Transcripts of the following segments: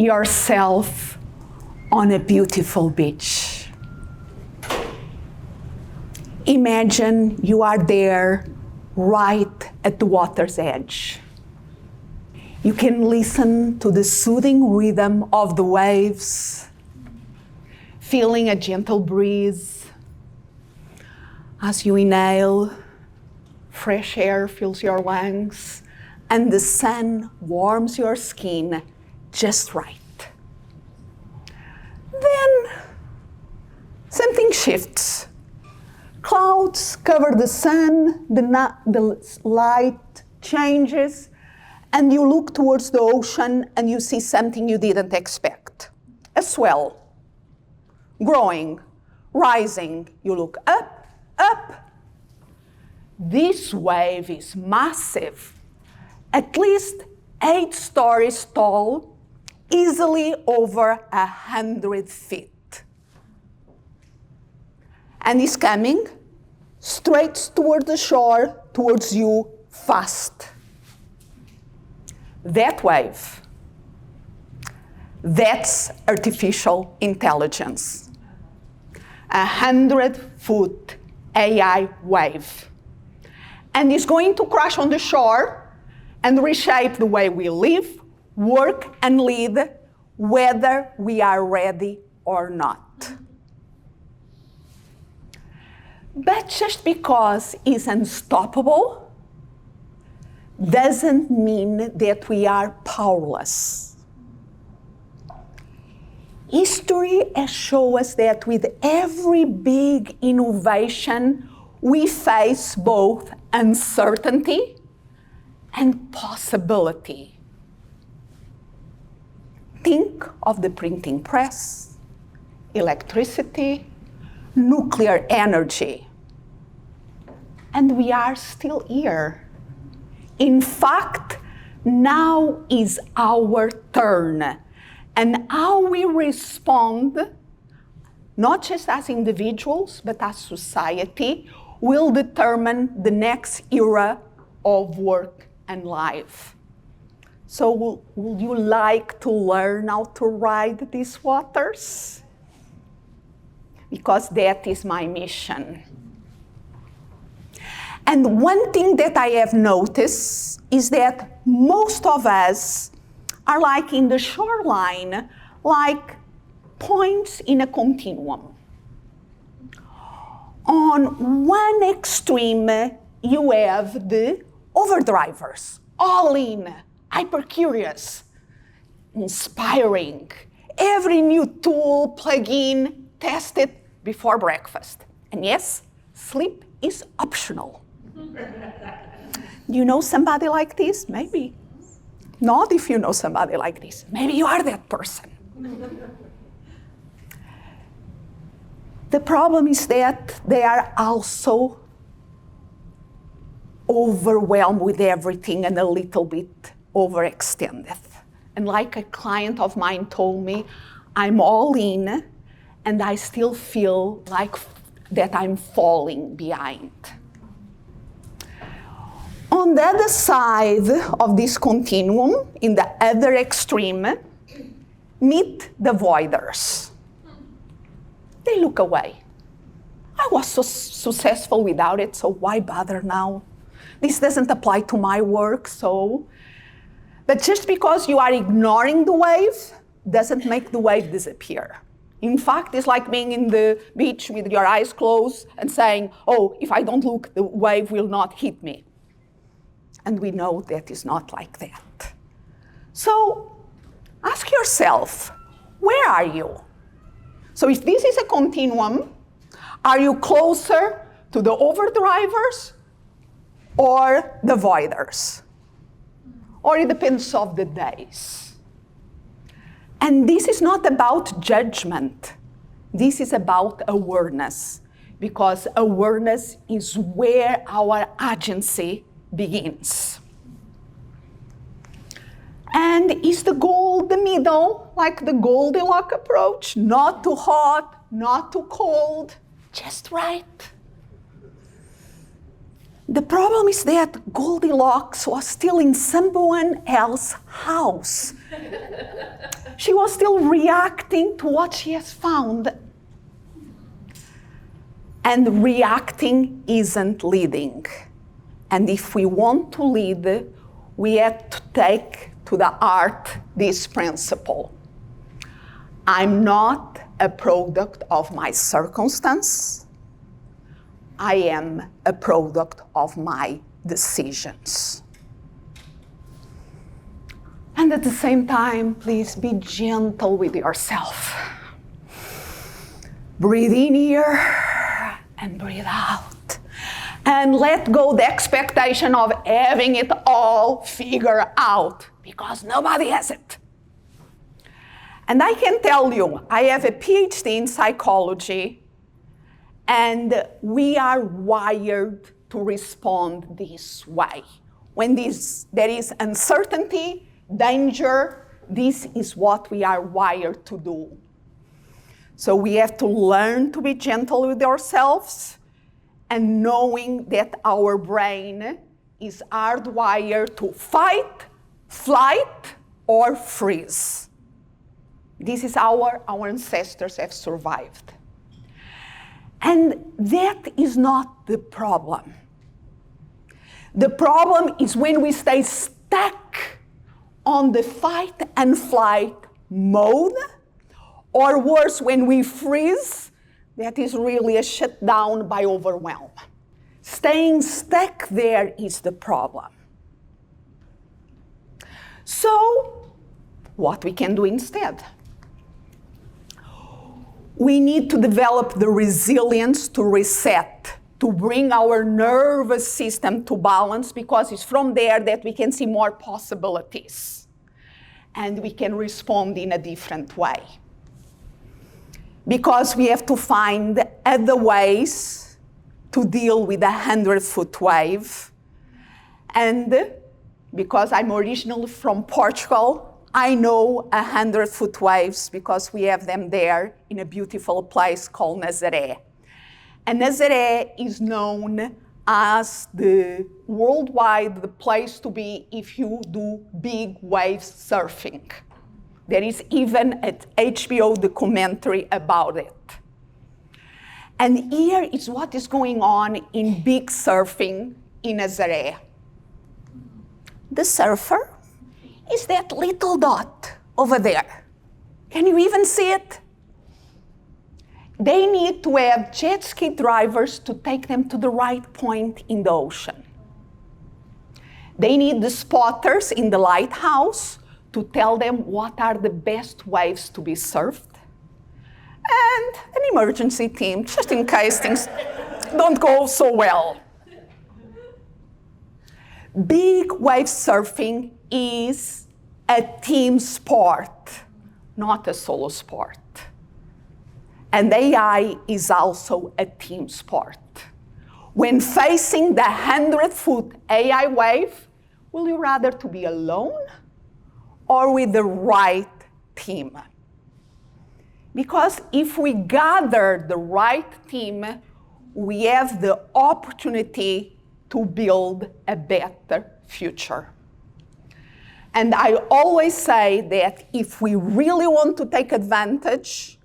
yourself on a beautiful beach. Imagine you are there right at the water's edge. You can listen to the soothing rhythm of the waves, feeling a gentle breeze. As you inhale, fresh air fills your lungs, and the sun warms your skin just right. Then something shifts. Clouds cover the sun, the light changes, and you look towards the ocean and you see something you didn't expect. A swell, growing, rising. You look up, up. This wave is massive, at least 8 stories tall, easily over 100 feet. And is coming straight toward the shore, towards you, fast. That wave, that's artificial intelligence. 100-foot AI wave. And it's going to crash on the shore and reshape the way we live, work, and lead, whether we are ready or not. But just because it's unstoppable doesn't mean that we are powerless. History has shown us that with every big innovation, we face both uncertainty and possibility. Think of the printing press, electricity, nuclear energy. And we are still here. In fact, now is our turn. And how we respond, not just as individuals, but as society, will determine the next era of work and life. So would you like to learn how to ride these waters? Because that is my mission. And one thing that I have noticed is that most of us are like in the shoreline, like points in a continuum. On one extreme, you have the overdrivers, all in, hyper-curious, inspiring. Every new tool, plug-in, test it before breakfast. And yes, sleep is optional. Do you know somebody like this? Maybe. Not if you know somebody like this. Maybe you are that person. The problem is that they are also overwhelmed with everything and a little bit overextended. And like a client of mine told me, I'm all in and I still feel like that I'm falling behind. On the other side of this continuum, in the other extreme, meet the voiders. They look away. I was so successful without it, so why bother now? This doesn't apply to my work, so. But just because you are ignoring the wave doesn't make the wave disappear. In fact, it's like being in the beach with your eyes closed and saying, oh, if I don't look, the wave will not hit me. And we know that is not like that. So ask yourself, where are you? So if this is a continuum, are you closer to the overdrivers or the voiders? Or it depends on the days. And this is not about judgment. This is about awareness, because awareness is where our agency begins. And is the goal the middle, like the Goldilocks approach? Not too hot, not too cold, just right. The problem is that Goldilocks was still in someone else's house. She was still reacting to what she has found. And reacting isn't leading. And if we want to lead, we have to take to the heart this principle. I'm not a product of my circumstance. I am a product of my decisions. And at the same time, please be gentle with yourself. Breathe in here and breathe out. And let go the expectation of having it all figured out, because nobody has it. And I can tell you, I have a PhD in psychology, and we are wired to respond this way. When there is uncertainty, danger, this is what we are wired to do. So we have to learn to be gentle with ourselves, and knowing that our brain is hardwired to fight, flight, or freeze. This is how our ancestors have survived. And that is not the problem. The problem is when we stay stuck on the fight and flight mode, or worse, when we freeze, that is really a shutdown by overwhelm. Staying stuck there is the problem. So, what we can do instead? We need to develop the resilience to reset, to bring our nervous system to balance, because it's from there that we can see more possibilities. And we can respond in a different way. Because we have to find other ways to deal with a 100-foot wave. And because I'm originally from Portugal, I know 100-foot waves because we have them there in a beautiful place called Nazaré. And Nazaré is known as the worldwide the place to be if you do big wave surfing. There is even an HBO documentary about it. And here is what is going on in big surfing in Nazaré. The surfer is that little dot over there. Can you even see it? They need to have jet ski drivers to take them to the right point in the ocean. They need the spotters in the lighthouse to tell them what are the best waves to be surfed. And an emergency team, just in case things don't go so well. Big wave surfing is a team sport, not a solo sport. And AI is also a team sport. When facing the 100-foot AI wave, will you rather to be alone or with the right team? Because if we gather the right team, we have the opportunity to build a better future. And I always say that if we really want to take advantage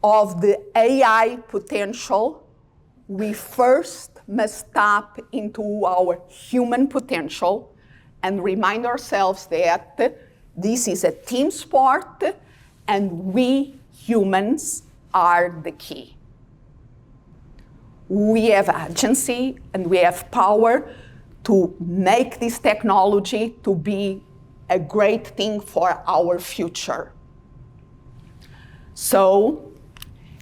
of the AI potential, we first must tap into our human potential and remind ourselves that this is a team sport and we humans are the key. We have agency and we have power to make this technology to be a great thing for our future. So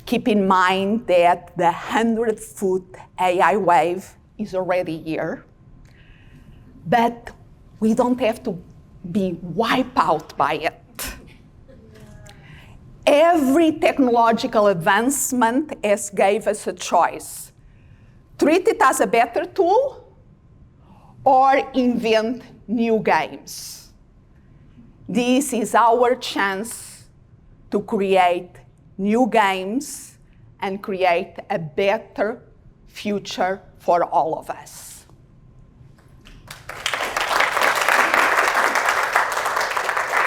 keep in mind that the 100-foot AI wave is already here, but we don't have to be wiped out by it. Every technological advancement has gave us a choice. Treat it as a better tool or invent new games. This is our chance to create new games and create a better future for all of us.